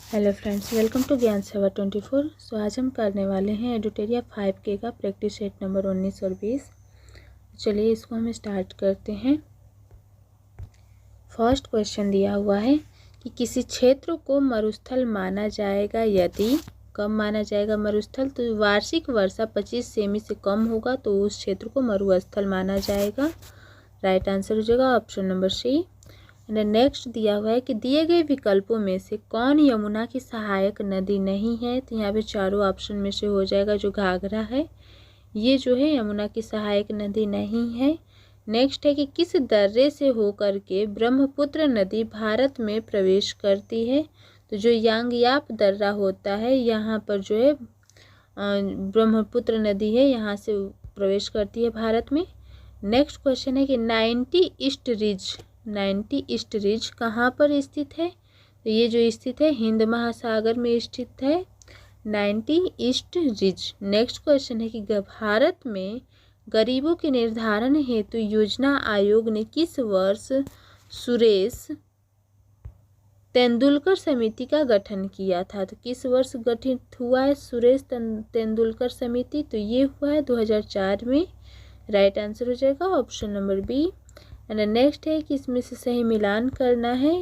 Hello friends, welcome to ज्ञान सेवा 24। सो आज हम करने वाले हैं एडुटेरिया 5K का प्रैक्टिस सेट नंबर 19 और 20। चलिए इसको हम स्टार्ट करते हैं। फर्स्ट क्वेश्चन दिया हुआ है कि किसी क्षेत्र को मरुस्थल माना जाएगा यदि, कब माना जाएगा मरुस्थल, तो वार्षिक वर्षा 25 सेमी से कम होगा तो उस क्षेत्र को मरुस्थल माना जाएगा। राइट आंसर हो जाएगा option number C. And next दिया हुआ है कि दिए गए विकल्पों में से कौन यमुना की सहायक नदी नहीं है, तो यहाँ पे चारों ऑप्शन में से हो जाएगा जो घाघरा है, ये जो है यमुना की सहायक नदी नहीं है। नेक्स्ट है कि किस दर्रे से होकर के ब्रह्मपुत्र नदी भारत में प्रवेश करती है, तो जो यांगयाप दर्रा होता है यहाँ पर जो है ब्रह्मपुत्र नदी है, यहाँ से प्रवेश करती है भारत में। नेक्स्ट क्वेश्चन है कि 90 ईस्ट रिज कहाँ पर स्थित है, तो ये जो स्थित है हिंद महासागर में स्थित है 90 ईस्ट रिज। नेक्स्ट क्वेश्चन है कि भारत में गरीबों के निर्धारण हेतु योजना आयोग ने किस वर्ष सुरेश तेंदुलकर समिति का गठन किया था, तो किस वर्ष गठित हुआ है सुरेश तेंदुलकर समिति, तो ये हुआ है 2004 में। राइट आंसर हो जाएगा option number B. And next है कि इसमें से सही मिलान करना है।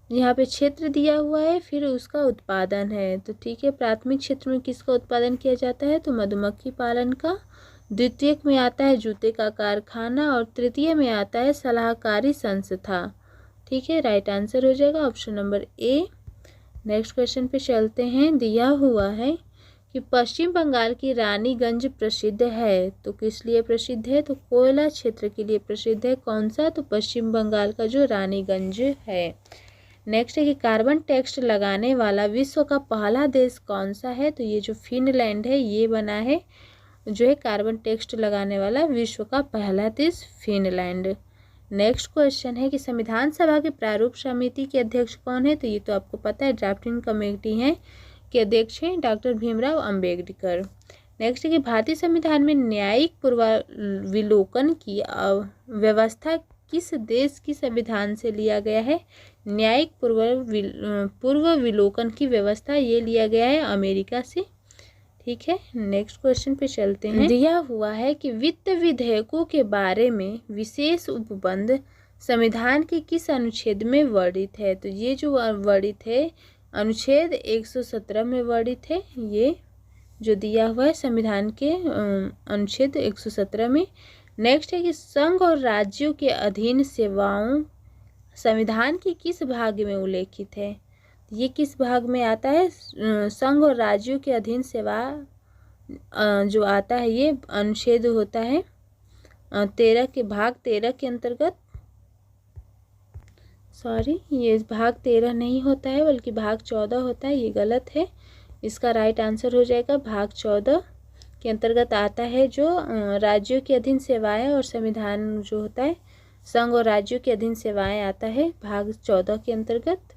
यहाँ पे क्षेत्र दिया हुआ है, फिर उसका उत्पादन है, तो ठीक है। प्राथमिक क्षेत्र में किसका उत्पादन किया जाता है, तो मधुमक्खी पालन का। द्वितीयक में आता है जूते का कारखाना और तृतीय में आता है सलाहकारी संस्था। ठीक है, राइट आंसर हो जाएगा option number A. Next question पे चलते हैं। दिया हुआ है कि पश्चिम बंगाल की रानीगंज प्रसिद्ध है, तो किस लिए प्रसिद्ध है, तो कोयला क्षेत्र के लिए प्रसिद्ध है। कौन सा, तो पश्चिम बंगाल का जो रानीगंज है। नेक्स्ट है कि कार्बन टैक्स लगाने वाला विश्व का पहला देश कौन सा है, तो ये जो फिनलैंड है ये बना है जो है कार्बन टैक्स लगाने वाला विश्व का पहला देश फिनलैंड। नेक्स्ट क्वेश्चन है कि संविधान सभा के प्रारूप समिति के अध्यक्ष कौन है, तो ये तो आपको पता है ड्राफ्टिंग कमेटी है के अध्यक्ष हैं डॉक्टर भीमराव अंबेडकर। नेक्स्ट है कि भारतीय संविधान में न्यायिक पूर्वाविलोकन की व्यवस्था किस देश की संविधान से लिया गया है, न्यायिक पूर्वाविलोकन की व्यवस्था ये लिया गया है अमेरिका से। ठीक है, नेक्स्ट क्वेश्चन पे चलते हैं। दिया हुआ है कि वित्त विधेयकों के बारे में विशेष उपबंध संविधान के किस अनुच्छेद में वर्णित है, तो ये जो वर्णित है अनुच्छेद 117 में वर्णित है, ये जो दिया हुआ है संविधान के अनुच्छेद 117 में। नेक्स्ट है कि संघ और राज्यों के अधीन सेवाओं संविधान के किस भाग में उल्लेखित है, ये किस भाग में आता है, संघ और राज्यों के अधीन सेवा जो आता है ये अनुच्छेद होता है 13 के भाग 13 के अंतर्गत। सॉरी, ये भाग 13 नहीं होता है बल्कि भाग 14 होता है, ये गलत है। इसका राइट आंसर हो जाएगा भाग 14 के अंतर्गत आता है जो राज्यों के अधीन सेवाएं और संविधान जो होता है संघ और राज्यों के अधीन सेवाएं आता है भाग 14 के अंतर्गत।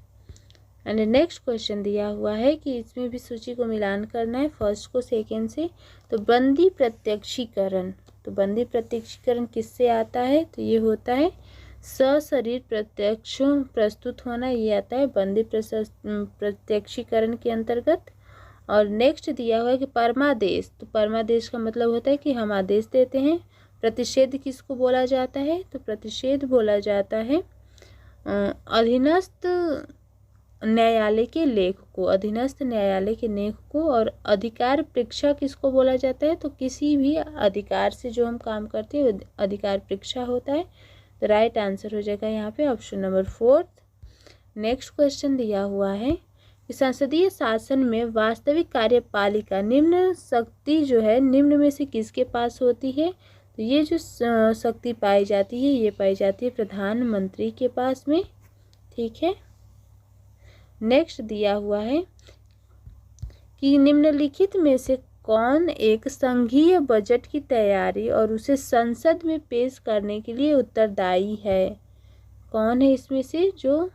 एंड नेक्स्ट क्वेश्चन दिया हुआ है कि इसमें भी सूची को मिलान करना है फर्स्ट को सेकेंड से। तो बंदी प्रत्यक्षीकरण, तो बंदी प्रत्यक्षीकरण किससे आता है, तो ये होता है सशरीर प्रत्यक्ष प्रस्तुत होना, ये आता है बंदी प्रत्यक्षीकरण के अंतर्गत। और नेक्स्ट दिया हुआ है कि परमादेश, तो परमादेश का मतलब होता है कि हम आदेश देते हैं। प्रतिषेध किसको बोला जाता है, तो प्रतिषेध बोला जाता है अधीनस्थ न्यायालय के लेख को, अधीनस्थ न्यायालय के लेख को। और अधिकार परीक्षा किसको बोला जाता है, तो किसी भी अधिकार से जो हम काम करते हैं अधिकार परीक्षा होता है। तो राइट आंसर हो जाएगा यहाँ पे ऑप्शन नंबर 4। नेक्स्ट क्वेश्चन दिया हुआ है कि संसदीय शासन में वास्तविक कार्यपालिका निम्न शक्ति जो है निम्न में से किसके पास होती है, तो ये जो शक्ति पाई जाती है ये पाई जाती है प्रधानमंत्री के पास में। ठीक है, नेक्स्ट दिया हुआ है कि निम्नलिखित में से कौन एक संघीय बजट की तैयारी और उसे संसद में पेश करने के लिए उत्तरदायी है, कौन है इसमें से जो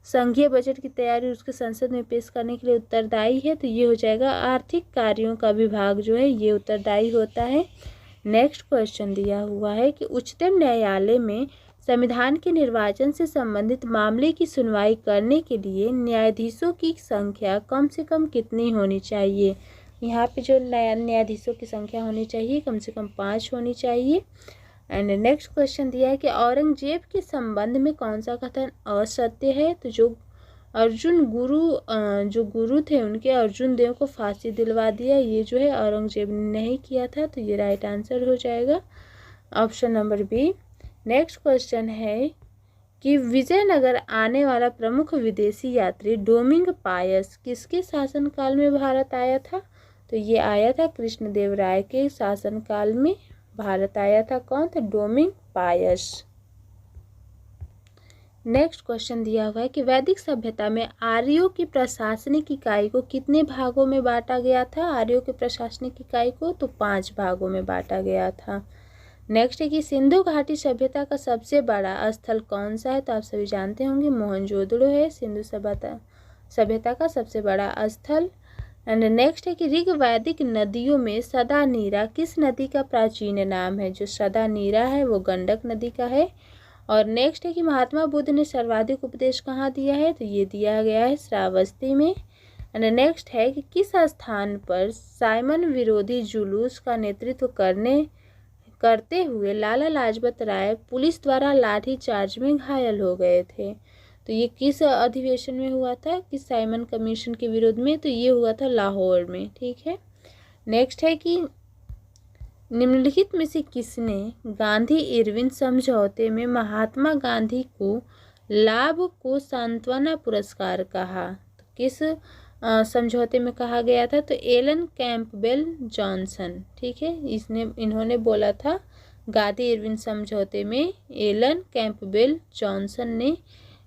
संघीय बजट की तैयारी उसके संसद में पेश करने के लिए उत्तरदायी है, तो ये हो जाएगा आर्थिक कार्यों का विभाग जो है ये उत्तरदायी होता है। नेक्स्ट क्वेश्चन दिया हुआ है कि उच्चतम न्यायालय में संविधान के निर्वाचन से संबंधित मामले की सुनवाई करने के लिए न्यायाधीशों की संख्या कम से कम कितनी होनी चाहिए? यहाँ पे जो न्यायाधीशों की संख्या होनी चाहिए कम से कम 5 होनी चाहिए। एंड नेक्स्ट क्वेश्चन दिया है कि औरंगजेब के संबंध में कौन सा कथन असत्य है? तो जो गुरु थे उनके अर्जुन देव को फांसी दिलवा दिया, ये जो है औरंगजेब ने नहीं किया था, तो ये राइट आंसर हो जाएगा option number B. Next question है कि विजयनगर आने वाला प्रमुख विदेशी यात्री डोमिंग पायस किसके शासनकाल में भारत आया था? तो ये आया था कृष्णदेव राय के शासनकाल में भारत आया था। कौन था? डोमिंग पायस। नेक्स्ट क्वेश्चन दिया हुआ है कि वैदिक सभ्यता में आर्यों की प्रशासनिक इकाई को कितने भागों में बांटा गया था? आर्यों की प्रशासनिक इकाई को तो 5 भागों में बांटा गया था। नेक्स्ट है कि सिंधु घाटी सभ्यता का सबसे बड़ा स्थल कौन सा है? तो आप सभी जानते होंगे मोहनजोदड़ो है सिंधु सभ्यता का सबसे बड़ा स्थल। एंड नेक्स्ट है कि ऋग्वैदिक नदियों में सदा नीरा किस नदी का प्राचीन नाम है? जो सदा नीरा है वो गंडक नदी का है। और नेक्स्ट है कि महात्मा बुद्ध ने सर्वाधिक उपदेश कहाँ दिया है? तो ये दिया गया है श्रावस्ती में। एंड नेक्स्ट है कि किस स्थान पर साइमन विरोधी जुलूस का नेतृत्व करते हुए लाला लाजपत राय पुलिस द्वारा लाठी चार्ज में घायल हो गए थे? तो ये किस अधिवेशन में हुआ था? किस साइमन कमीशन के विरोध में? तो ये हुआ था लाहौर में। ठीक है। नेक्स्ट है कि निम्नलिखित में से किसने गांधी इरविन समझौते में महात्मा गांधी को लाभ को सांत्वना पुरस्कार कहा? तो किस समझौते में कहा गया था? तो एलन कैंपबेल जॉनसन। ठीक है, इन्होंने बोला था गांधी इरविन समझौते में एलन कैंपबेल जॉनसन ने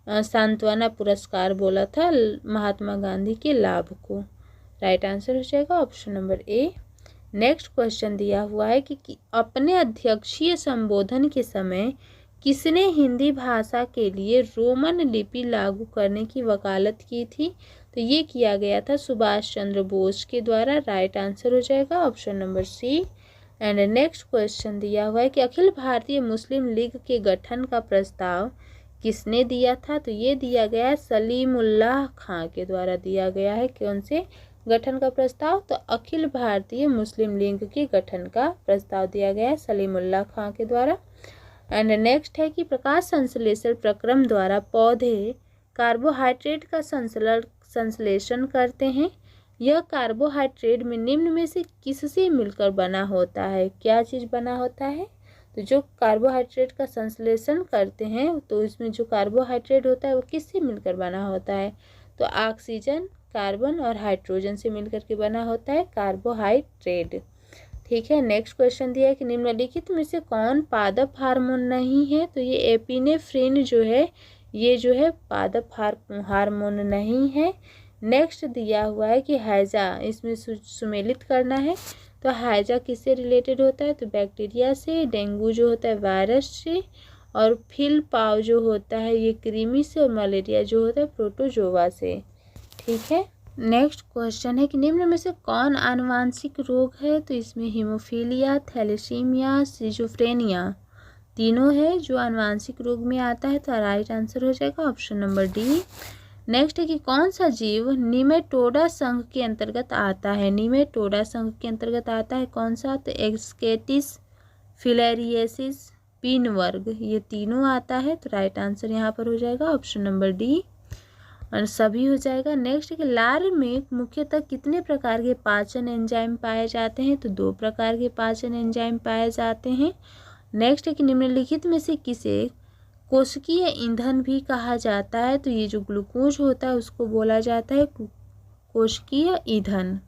सांत्वना पुरस्कार बोला था महात्मा गांधी के लाभ को। राइट आंसर हो जाएगा option number A. Next question दिया हुआ है कि अपने अध्यक्षीय संबोधन के समय किसने हिंदी भाषा के लिए रोमन लिपि लागू करने की वकालत की थी? तो ये किया गया था सुभाष चंद्र बोस के द्वारा। राइट आंसर हो जाएगा option number C. And next question दिया हुआ है कि अखिल भारतीय मुस्लिम लीग के गठन का प्रस्ताव किसने दिया था? तो ये दिया गया है सलीमुल्लाह खां के द्वारा दिया गया है। कौन से गठन का प्रस्ताव? तो अखिल भारतीय मुस्लिम लीग के गठन का प्रस्ताव दिया गया है सलीमुल्लाह खां के द्वारा। एंड नेक्स्ट है कि प्रकाश संश्लेषण प्रक्रम द्वारा पौधे कार्बोहाइड्रेट का संश्लेषण करते हैं। यह कार्बोहाइड्रेट में निम्न में से किससे मिलकर बना होता है? क्या चीज़ बना होता है? तो जो कार्बोहाइड्रेट का संश्लेषण करते हैं तो इसमें जो कार्बोहाइड्रेट होता है वो किससे मिलकर बना होता है? तो ऑक्सीजन, कार्बन और हाइड्रोजन से मिलकर के बना होता है कार्बोहाइड्रेट। ठीक है। नेक्स्ट क्वेश्चन दिया है कि निम्नलिखित में से कौन पादप हार्मोन नहीं है? तो ये एपिनेफ्रिन जो है ये जो है पादप हार्मोन नहीं है। नेक्स्ट दिया हुआ है कि हैजा, इसमें सुमेलित करना है। तो हैजा किससे रिलेटेड होता है? तो बैक्टीरिया से। डेंगू जो होता है वायरस से। और फिल पाव जो होता है ये कृमि से। और मलेरिया जो होता है प्रोटोजोआ से। ठीक है। नेक्स्ट क्वेश्चन है कि निम्न में से कौन आनुवांशिक रोग है? तो इसमें हीमोफीलिया, थैलेसीमिया, सिजोफ्रेनिया तीनों है जो आनुवांशिक रोग में आता है। तो राइट आंसर हो जाएगा ऑप्शन नंबर डी। नेक्स्ट है कि कौन सा जीव निमेटोडा संघ के अंतर्गत आता है? निमेटोडा संघ के अंतर्गत आता है कौन सा? तो एक्सकेटिस, फिलेरिएसिस, पिन वर्ग, ये तीनों आता है। तो राइट आंसर यहाँ पर हो जाएगा ऑप्शन नंबर डी और सभी हो जाएगा। नेक्स्ट है कि लार में मुख्यतः कितने प्रकार के पाचन एंजाइम पाए जाते हैं? तो 2 प्रकार के पाचन एंजाइम पाए जाते हैं। नेक्स्ट है कि निम्नलिखित में से किसे कोशिकीय ईंधन भी कहा जाता है? तो ये जो ग्लूकोज होता है उसको बोला जाता है कोशिकीय ईंधन।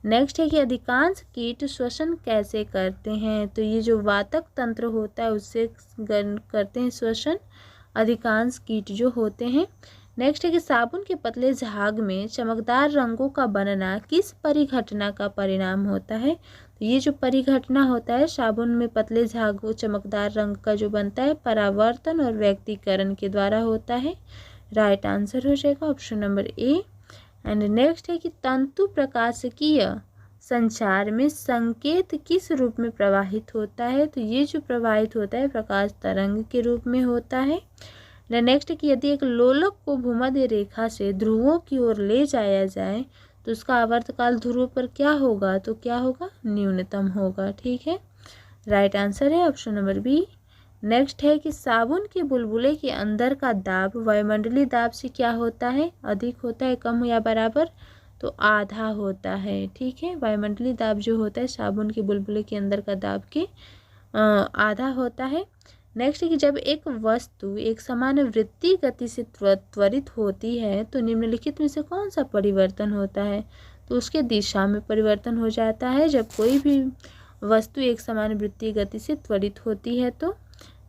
नेक्स्ट है कि अधिकांश कीट श्वसन कैसे करते हैं? तो ये जो वातक तंत्र होता है उससे करते हैं श्वसन अधिकांश कीट जो होते हैं। नेक्स्ट है कि साबुन के पतले झाग में चमकदार रंगों का बनना किस परिघटना का परिणाम होता है? तो ये जो परिघटना होता है साबुन में पतले झाग चमकदार रंग का जो बनता है परावर्तन और व्यक्तीकरण के द्वारा होता है। राइट आंसर हो जाएगा option number A. And next है कि तंतु प्रकाशिकीय संचार में संकेत किस रूप में प्रवाहित होता है? तो ये जो प्रवाहित होता है प्रकाश तरंग के रूप में होता है। नेक्स्ट कि यदि एक लोलक को भूमध्य रेखा से ध्रुवों की ओर ले जाया जाए तो उसका आवर्तकाल ध्रुव पर क्या होगा? तो क्या होगा? न्यूनतम होगा। ठीक है, राइट आंसर है ऑप्शन नंबर बी। नेक्स्ट है कि साबुन के बुलबुले के अंदर का दाब वायुमंडलीय दाब से क्या होता है? अधिक होता है, कम या बराबर? तो आधा होता है। ठीक है, वायुमंडलीय दाब जो होता है साबुन के बुलबुले के अंदर का दाब के आधा होता है। नेक्स्ट है कि जब एक वस्तु एक समान वृत्तीय गति से त्वरित होती है तो निम्नलिखित में से कौन सा परिवर्तन होता है? तो उसके दिशा में परिवर्तन हो जाता है जब कोई भी वस्तु एक समान वृत्तीय गति से त्वरित होती है तो।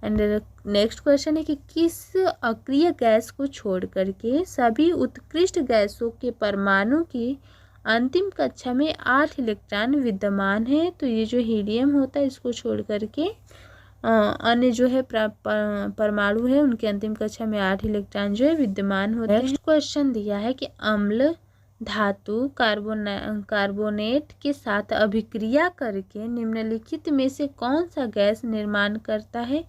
एंड नेक्स्ट क्वेश्चन है कि किस अक्रिय गैस को छोड़ करके सभी उत्कृष्ट गैसों के परमाणु की अंतिम कक्षा में 8 इलेक्ट्रॉन विद्यमान है? तो ये जो हीलियम होता है इसको छोड़ करके अन्य जो है परमाणु है उनके अंतिम कक्षा में 8 इलेक्ट्रॉन जो है विद्यमान होते हैं। नेक्स्ट क्वेश्चन दिया है कि अम्ल धातु कार्बोनेट के साथ अभिक्रिया करके निम्नलिखित में से कौन सा गैस निर्माण करता है?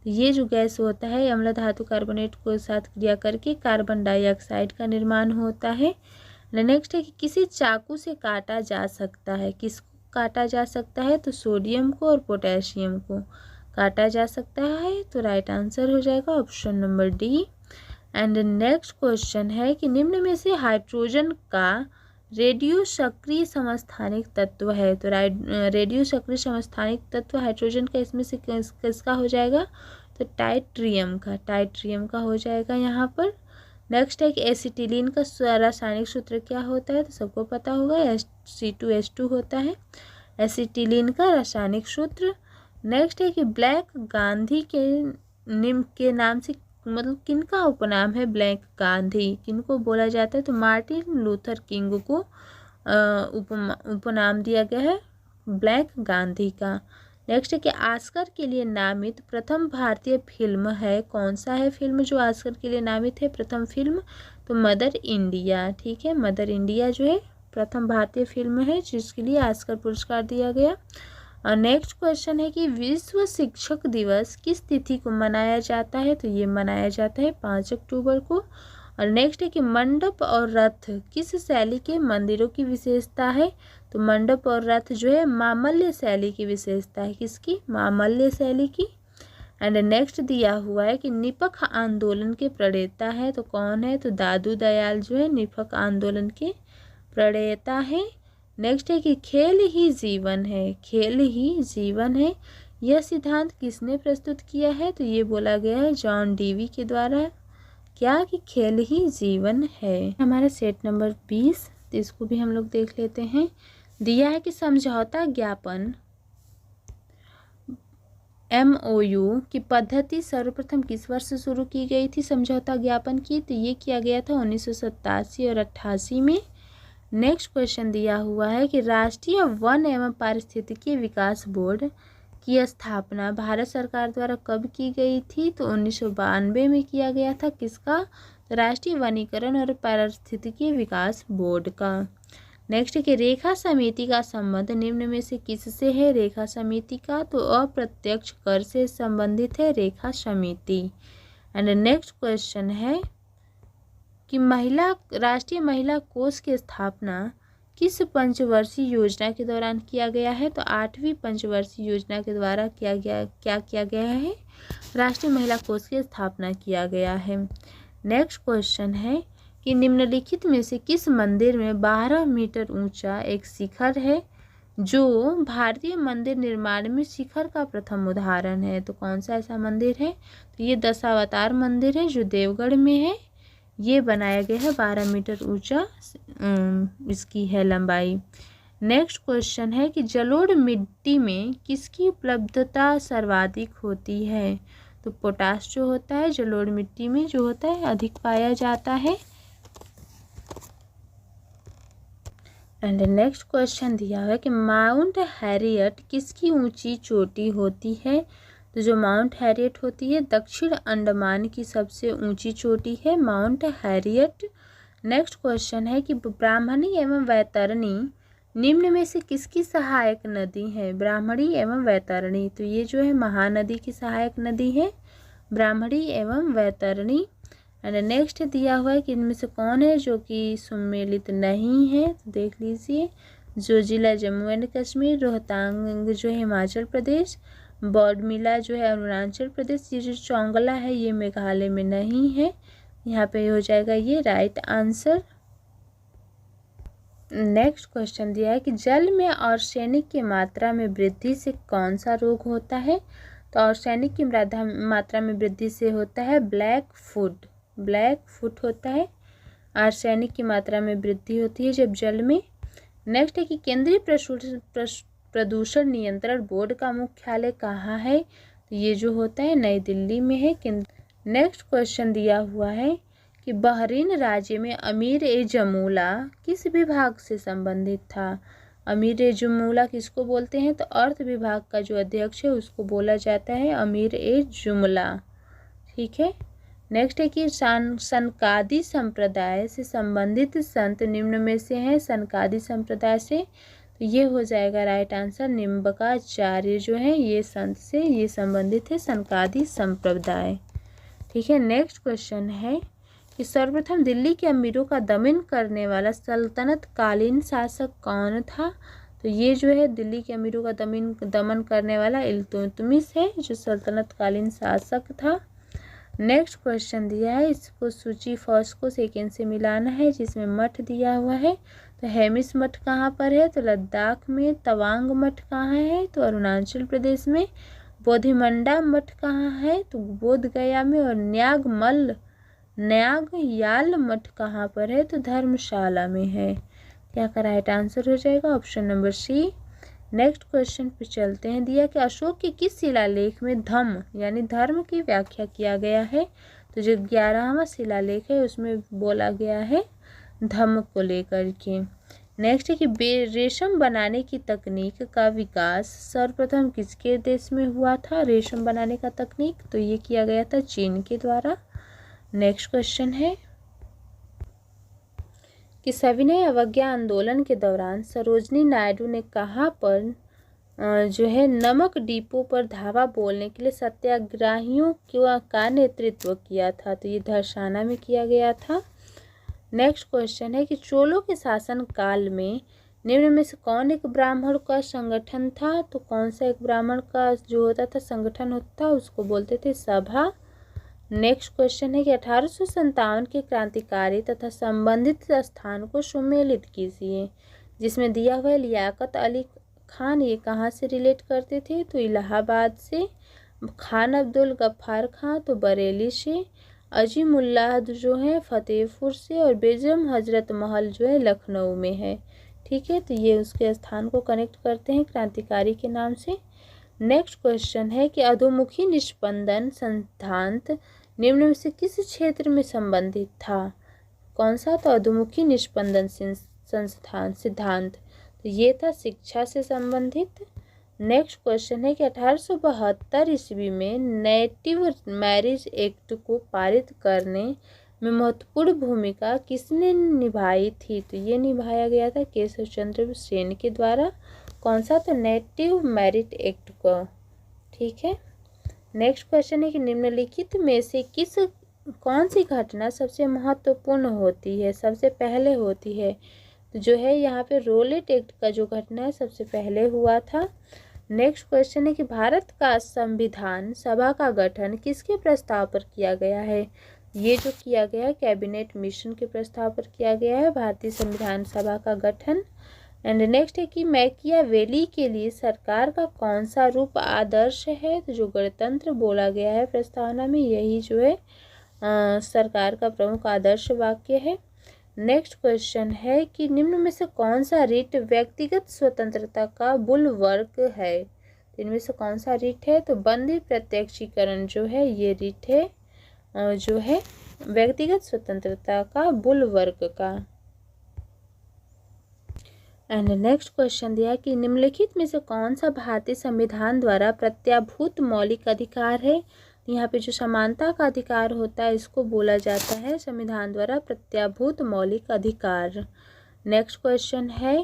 ये जो गैस होता है अम्ल धातु कार्बोनेट के साथ क्रिया करके कार्बन डाइऑक्साइड का निर्माण होता है। नेक्स्ट है कि किसी चाकू से काटा जा सकता है? किसको काटा जा सकता है? तो सोडियम को और पोटेशियम को काटा जा सकता है। तो राइट आंसर हो जाएगा option number D. And next question है कि निम्न में से हाइड्रोजन का रेडियो सक्रिय समस्थानिक तत्व है? तो रेडियो सक्रिय समस्थानिक तत्व हाइड्रोजन का इसमें से किसका हो जाएगा? तो टाइट्रियम का हो जाएगा यहाँ पर। नेक्स्ट है कि एसिटिलीन का रासायनिक सूत्र क्या होता है? तो सबको पता होगा C2H2 होता है एसिटिलीन का रासायनिक सूत्र। नेक्स्ट है कि ब्लैक गांधी के नाम से मतलब किनका उपनाम है ब्लैक गांधी? किनको बोला जाता है? तो मार्टिन लूथर किंग को उपनाम दिया गया है ब्लैक गांधी का। नेक्स्ट है कि ऑस्कर के लिए नामित प्रथम भारतीय फिल्म है? कौन सा है फिल्म जो ऑस्कर के लिए नामित है प्रथम फिल्म? तो मदर इंडिया। ठीक है, मदर इंडिया जो है प्रथम भारतीय फिल्म है जिसके लिए ऑस्कर पुरस्कार दिया गया। और नेक्स्ट क्वेश्चन है कि विश्व शिक्षक दिवस किस तिथि को मनाया जाता है? तो ये मनाया जाता है 5 अक्टूबर को। और नेक्स्ट है कि मंडप और रथ किस शैली के मंदिरों की विशेषता है? तो मंडप और रथ जो है मामल्य शैली की विशेषता है। किसकी? मामल्य शैली की। एंड नेक्स्ट दिया हुआ है कि निपख आंदोलन के प्रणेता है? तो कौन है? तो दादू दयाल जो है निपख आंदोलन के प्रणेता है। नेक्स्ट है कि खेल ही जीवन है? खेल ही जीवन है यह सिद्धांत किसने प्रस्तुत किया है? तो ये बोला गया है जॉन डीवी के द्वारा। क्या? कि खेल ही जीवन है। हमारा सेट नंबर 20, तो इसको भी हम लोग देख लेते हैं। दिया है कि समझौता ज्ञापन MOU की पद्धति सर्वप्रथम किस वर्ष से शुरू की गई थी समझौता ज्ञापन की? तो ये किया गया था 1987 और 88 में। नेक्स्ट क्वेश्चन दिया हुआ है कि राष्ट्रीय वन एवं पारिस्थितिकी विकास बोर्ड की स्थापना भारत सरकार द्वारा कब की गई थी? तो 1992 में किया गया था। किसका? तो राष्ट्रीय वनीकरण और पारिस्थितिकी विकास बोर्ड का। नेक्स्ट है कि रेखा समिति का संबंध निम्न में से किससे है? रेखा समिति का तो अप्रत्यक्ष कर से संबंधित है रेखा समिति। एंड नेक्स्ट क्वेश्चन है कि राष्ट्रीय महिला कोष की स्थापना किस पंचवर्षीय योजना के दौरान किया गया है? तो 8वीं पंचवर्षीय योजना के द्वारा क्या किया गया है? राष्ट्रीय महिला कोष की स्थापना किया गया है। नेक्स्ट क्वेश्चन है कि निम्नलिखित में से किस मंदिर में 12 मीटर ऊंचा एक शिखर है जो भारतीय मंदिर निर्माण में शिखर का प्रथम उदाहरण है? तो कौन सा ऐसा मंदिर है? तो ये दशावतार मंदिर है जो देवगढ़ में है। ये बनाया गया है 12 मीटर ऊंचा इसकी है लंबाई। नेक्स्ट क्वेश्चन है कि जलोढ़ मिट्टी में किसकी उपलब्धता सर्वाधिक होती है? तो पोटाश जो होता है जलोढ़ मिट्टी में जो होता है अधिक पाया जाता है। एंड नेक्स्ट क्वेश्चन दिया हुआ है कि माउंट हैरियट किसकी ऊंची चोटी होती है? तो जो माउंट हैरियट होती है दक्षिण अंडमान की सबसे ऊंची चोटी है माउंट हैरियट। नेक्स्ट क्वेश्चन है कि ब्राह्मणी एवं वैतरणी निम्न में से किसकी सहायक नदी है? ब्राह्मणी एवं वैतरणी। तो ये जो है महानदी की सहायक नदी है ब्राह्मणी एवं वैतरणी। एंड नेक्स्ट दिया हुआ है कि इनमें से कौन है जो कि सम्मिलित नहीं है, तो देख लीजिए। जो जिला जम्मू एंड कश्मीर, रोहतांग जो है हिमाचल प्रदेश, बॉडमिला जो है अरुणाचल प्रदेश, ये जो चौंगला है ये मेघालय में नहीं है। यहाँ पे हो जाएगा ये राइट आंसर। नेक्स्ट क्वेश्चन दिया है कि जल में आर्सेनिक की मात्रा में वृद्धि से कौन सा रोग होता है? तो आर्सेनिक की मात्रा में वृद्धि से होता है ब्लैक फुट होता है। आर्सेनिक की मात्रा में वृद्धि होती है जब जल में। नेक्स्ट है कि केंद्रीय प्रदूषण नियंत्रण बोर्ड का मुख्यालय कहाँ है? तो ये जो होता है नई दिल्ली में है। नेक्स्ट क्वेश्चन दिया हुआ है कि बहरीन राज्य में अमीर ए जमूला किस विभाग से संबंधित था? अमीर ए जमूला किसको बोलते हैं? तो अर्थ विभाग का जो अध्यक्ष है उसको बोला जाता है अमीर ए जुमला। ठीक है। नेक्स्ट है कि सनकादी संप्रदाय से संबंधित संत निम्न में से हैं। सनकादी संप्रदाय से तो ये हो जाएगा राइट आंसर। निम्बकाचार्य जो है ये संत से ये संबंधित है सनकादी संप्रदाय। ठीक है। नेक्स्ट क्वेश्चन है कि सर्वप्रथम दिल्ली के अमीरों का दमन करने वाला सल्तनत कालीन शासक कौन था? तो ये जो है दिल्ली के अमीरों का दमन करने वाला इल्तुतमिश है जो सल्तनत कालीन शासक था। नेक्स्ट क्वेश्चन दिया है, इसको सूची फर्स्ट को सेकेंड से मिलाना है जिसमें मठ दिया हुआ है। तो हेमिस मठ कहाँ पर है? तो लद्दाख में। तवांग मठ कहाँ है? तो अरुणाचल प्रदेश में। बोधिमंडा मठ कहाँ है? तो बोध गया में। और न्यागयाल मठ कहाँ पर है? तो धर्मशाला में है। क्या का राइट आंसर हो जाएगा option number C. Next question पे चलते हैं। दिया कि अशोक के किस शिलालेख में धम्म यानी धर्म की व्याख्या किया गया है? तो जो 11वां शिलालेख है उसमें बोला गया है धम्म को लेकर के। नेक्स्ट है कि रेशम बनाने की तकनीक का विकास सर्वप्रथम किसके देश में हुआ था? रेशम बनाने का तकनीक तो ये किया गया था चीन के द्वारा। नेक्स्ट क्वेश्चन है कि सविनय अवज्ञा आंदोलन के दौरान सरोजनी नायडू ने कहाँ पर जो है नमक डिपो पर धावा बोलने के लिए सत्याग्रहियों का नेतृत्व किया था? तो ये धरसाना में किया गया था। नेक्स्ट क्वेश्चन है कि चोलों के शासन काल में निम्न में से कौन एक ब्राह्मण का संगठन था? तो कौन सा एक ब्राह्मण का जो होता था संगठन होता था उसको बोलते थे सभा। नेक्स्ट क्वेश्चन है कि 1857 के क्रांतिकारी तथा संबंधित स्थान को सुमेलित कीजिए, जिसमें दिया हुआ लियाकत अली खान ये कहाँ से रिलेट करते थे? तो इलाहाबाद से। खान अब्दुल गफ्फार खां तो बरेली से। अजीमुल्लाह जो है फतेहपुर से। और बेगम हजरत महल जो है लखनऊ में है। ठीक है। तो ये उसके स्थान को कनेक्ट करते हैं क्रांतिकारी के नाम से। नेक्स्ट क्वेश्चन है कि अधोमुखी निष्पंदन सिद्धांत निम्न में से किस क्षेत्र में संबंधित था? कौन सा? तो अधोमुखी निष्पंदन सिद्धांत तो ये था शिक्षा से संबंधित। नेक्स्ट क्वेश्चन है कि 1872 ईस्वी में नेटिव मैरिज एक्ट को पारित करने में महत्वपूर्ण भूमिका किसने निभाई थी? तो ये निभाया गया था केशव चंद्र सेन के द्वारा। कौन सा? तो नेटिव मैरिज एक्ट को। ठीक है। नेक्स्ट क्वेश्चन है कि निम्नलिखित में से कौन सी घटना सबसे महत्वपूर्ण होती है, सबसे पहले होती है? तो जो है यहाँ पे रोलेट एक्ट का जो घटना है सबसे पहले हुआ था। नेक्स्ट क्वेश्चन है कि भारत का संविधान सभा का गठन किसके प्रस्ताव पर किया गया है? ये जो किया गया है कैबिनेट मिशन के प्रस्ताव पर किया गया है भारतीय संविधान सभा का गठन। एंड नेक्स्ट है कि मैकियावेली के लिए सरकार का कौन सा रूप आदर्श है? तो जो गणतंत्र बोला गया है प्रस्तावना में यही जो है सरकार का प्रमुख आदर्श वाक्य है। नेक्स्ट क्वेश्चन है कि निम्न में से कौन सा रिट व्यक्तिगत स्वतंत्रता का बुलवर्क है? इनमें से कौन सा रिट है? तो बंदी प्रत्यक्षीकरण जो है ये रिट है जो है व्यक्तिगत स्वतंत्रता का बुलवर्क का। एंड नेक्स्ट क्वेश्चन दिया कि निम्नलिखित में से कौन सा भारतीय संविधान द्वारा प्रत्याभूत मौलिक अधिकार है? यहाँ पे जो समानता का अधिकार होता है इसको बोला जाता है संविधान द्वारा प्रत्याभूत मौलिक अधिकार। नेक्स्ट क्वेश्चन है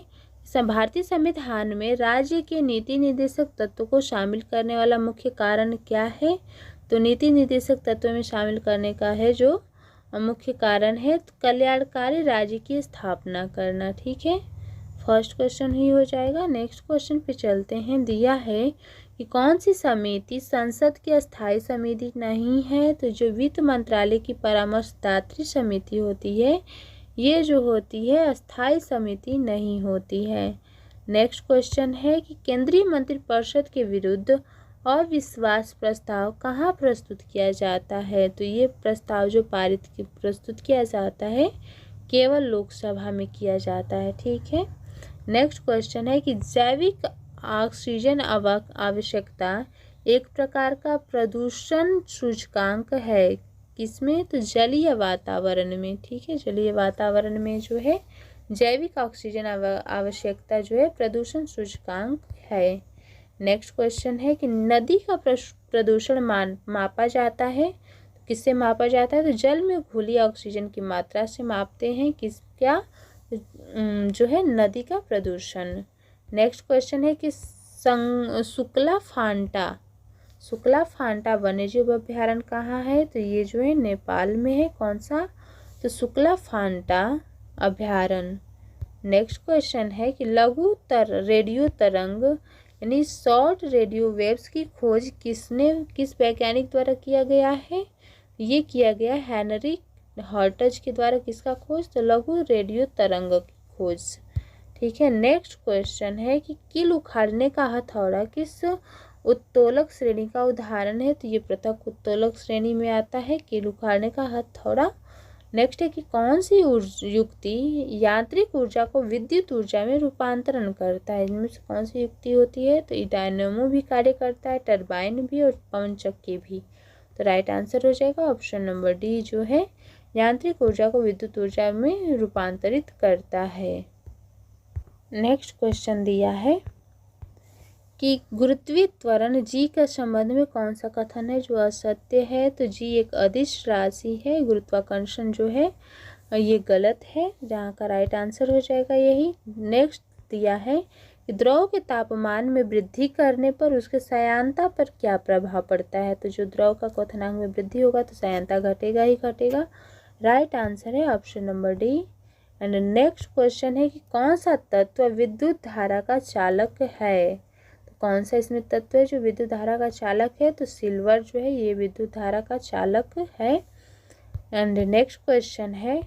भारतीय संविधान में राज्य के नीति निर्देशक तत्वों को शामिल करने वाला मुख्य कारण क्या है? तो नीति निर्देशक तत्वों में शामिल करने का है जो मुख्य कारण है कल्याणकारी राज्य की स्थापना करना। ठीक है, फर्स्ट क्वेश्चन ही हो जाएगा। नेक्स्ट क्वेश्चन पे चलते हैं। दिया है कि कौन सी समिति संसद की अस्थायी समिति नहीं है? तो जो वित्त मंत्रालय की परामर्शदात्री समिति होती है, ये जो होती है अस्थायी समिति नहीं होती है। नेक्स्ट क्वेश्चन है कि केंद्रीय मंत्रिपरिषद के विरुद्ध अविश्वास प्रस्ताव कहाँ प्रस्तुत किया जाता है? तो ये प्रस्ताव जो प्रस्तुत किया जाता है केवल लोकसभा में किया जाता है। ठीक है, नेक्स्ट क्वेश्चन है कि जैविक ऑक्सीजन आवश्यकता एक प्रकार का प्रदूषण सूचकांक है, किसमें? तो जलीय वातावरण में। ठीक है, जलीय वातावरण में जो है जैविक ऑक्सीजन आवश्यकता जो है प्रदूषण सूचकांक है। नेक्स्ट क्वेश्चन है कि नदी का प्रदूषण मापा जाता है, किससे मापा जाता है? तो जल में घुली ऑक्सीजन की मात्रा से मापते हैं। क्या जो है नदी का प्रदूषण। नेक्स्ट क्वेश्चन है कि शुक्ला फांटा वन्यजीव अभ्यारण्य कहाँ है? तो ये जो है नेपाल में है। कौन सा? तो शुक्ला फांटा अभ्यारण्य। नेक्स्ट क्वेश्चन है कि लघु रेडियो तरंग यानी शॉर्ट रेडियो वेव्स की खोज किस वैज्ञानिक द्वारा किया गया है? ये किया गया हेनरी हर्ट्ज के द्वारा। किसका खोज? तो लघु रेडियो तरंग की खोज। ठीक है, नेक्स्ट क्वेश्चन है कि कील उखाड़ने का हथौड़ा किस उत्तोलक श्रेणी का उदाहरण है? तो ये पृथक उत्तोलक श्रेणी में आता है कील उखाड़ने का हथौड़ा। नेक्स्ट है कि कौन सी युक्ति यांत्रिक ऊर्जा को विद्युत ऊर्जा में रूपांतरण करता है? इनमें से कौन सी युक्ति होती है? तो डायनेमो भी कार्य करता है, टरबाइन भी और पवन चक्की भी। तो राइट आंसर हो जाएगा ऑप्शन नंबर डी जो है यांत्रिक ऊर्जा को विद्युत ऊर्जा में रूपांतरित करता है। नेक्स्ट क्वेश्चन दिया है कि गुरुत्वीय त्वरण जी के संबंध में कौन सा कथन है जो असत्य है? तो जी एक अदिश राशि है, गुरुत्वाकर्षण जो है ये गलत है, जहाँ का राइट आंसर हो जाएगा यही। नेक्स्ट दिया है कि द्रव के तापमान में वृद्धि करने पर उसके श्यानता पर क्या प्रभाव पड़ता है? तो जो द्रव का क्वथनांक में वृद्धि होगा तो श्यानता घटेगा ही घटेगा। राइट आंसर है option number D. And next question है कि कौन सा तत्व विद्युत धारा का चालक है? तो कौन सा इसमें तत्व है जो विद्युत धारा का चालक है? तो सिल्वर जो है ये विद्युत धारा का चालक है। एंड नेक्स्ट क्वेश्चन है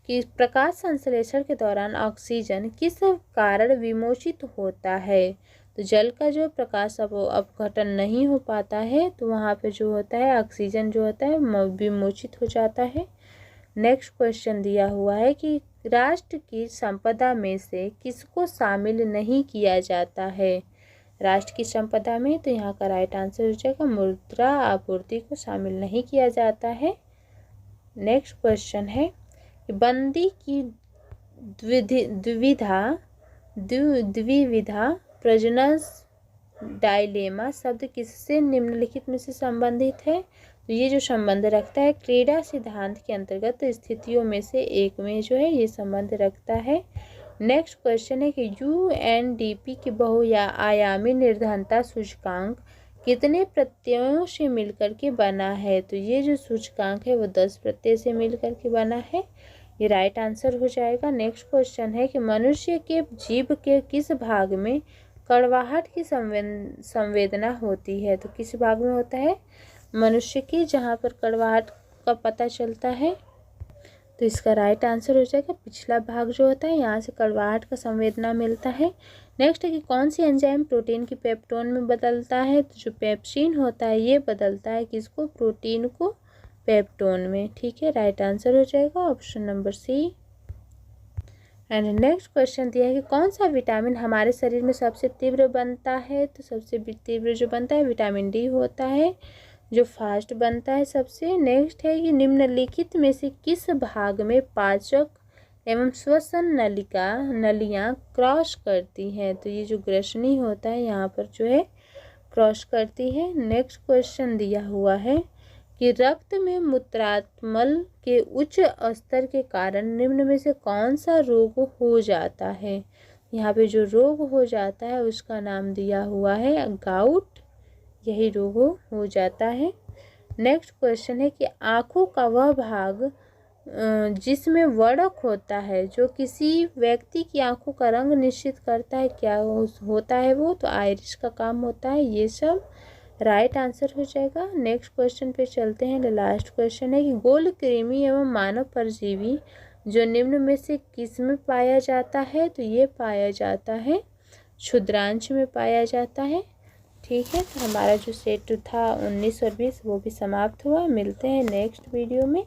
कि प्रकाश संश्लेषण के दौरान ऑक्सीजन किस कारण विमोचित होता है? तो जल का जो प्रकाश अपघटन नहीं हो पाता है तो वहाँ पे जो होता है ऑक्सीजन जो होता है विमोचित हो जाता है। नेक्स्ट क्वेश्चन दिया हुआ है कि राष्ट्र की संपदा में से किसको शामिल नहीं किया जाता है? राष्ट्र की संपदा में, तो यहाँ का राइट आंसर हो जाएगा मुद्रा आपूर्ति को शामिल नहीं किया जाता है। नेक्स्ट क्वेश्चन है कि बंदी की द्विविधा प्रजनन डायलेमा शब्द किससे निम्नलिखित में से संबंधित है? तो ये जो संबंध रखता है क्रीडा सिद्धांत के अंतर्गत स्थितियों में से एक में जो है ये संबंध रखता है। नेक्स्ट क्वेश्चन है कि UNDP की बहुआयामी निर्धनता सूचकांक कितने प्रत्ययों से मिलकर के बना है? तो ये जो सूचकांक है वो 10 प्रत्यय से मिलकर के बना है, ये राइट आंसर हो जाएगा। नेक्स्ट क्वेश्चन है कि मनुष्य के जीभ के किस भाग में कड़वाहट की संवेदना होती है? तो किस भाग में होता है? मनुष्य की, जहाँ पर कड़वाहट का पता चलता है। तो इसका राइट आंसर हो जाएगा पिछला भाग जो होता है, यहाँ से कड़वाहट का संवेदना मिलता है। नेक्स्ट है कि कौन सी एंजाइम प्रोटीन की पेप्टोन में बदलता है? तो जो पेप्सिन होता है ये बदलता है किसको? प्रोटीन को पेप्टोन में। ठीक है, राइट आंसर हो जाएगा option number C. And next question दिया है कि कौन सा विटामिन हमारे शरीर में सबसे तीव्र बनता है? तो सबसे तीव्र जो बनता है विटामिन डी होता है, जो फास्ट बनता है सबसे। नेक्स्ट है कि निम्नलिखित में से किस भाग में पाचक एवं श्वसन नलियाँ क्रॉस करती हैं? तो ये जो ग्रसनी होता है यहाँ पर जो है क्रॉस करती है। नेक्स्ट क्वेश्चन दिया हुआ है कि रक्त में मूत्रात्मल के उच्च स्तर के कारण निम्न में से कौन सा रोग हो जाता है? यहाँ पे जो रोग हो जाता है उसका नाम दिया हुआ है गाउट, यही रोग हो जाता है। नेक्स्ट क्वेश्चन है कि आँखों का वह भाग जिसमें वर्णक होता है जो किसी व्यक्ति की आंखों का रंग निश्चित करता है, क्या होता है वो? तो आइरिस का काम होता है। ये सब राइट आंसर हो जाएगा। नेक्स्ट क्वेश्चन पे चलते हैं। लास्ट क्वेश्चन है कि गोल कृमि एवं मानव परजीवी जो निम्न में से किस में पाया जाता है? तो ये पाया जाता है क्षुद्रांश में पाया जाता है। ठीक है, तो हमारा जो सेट था 19 और 20 वो भी समाप्त हुआ। मिलते हैं नेक्स्ट वीडियो में।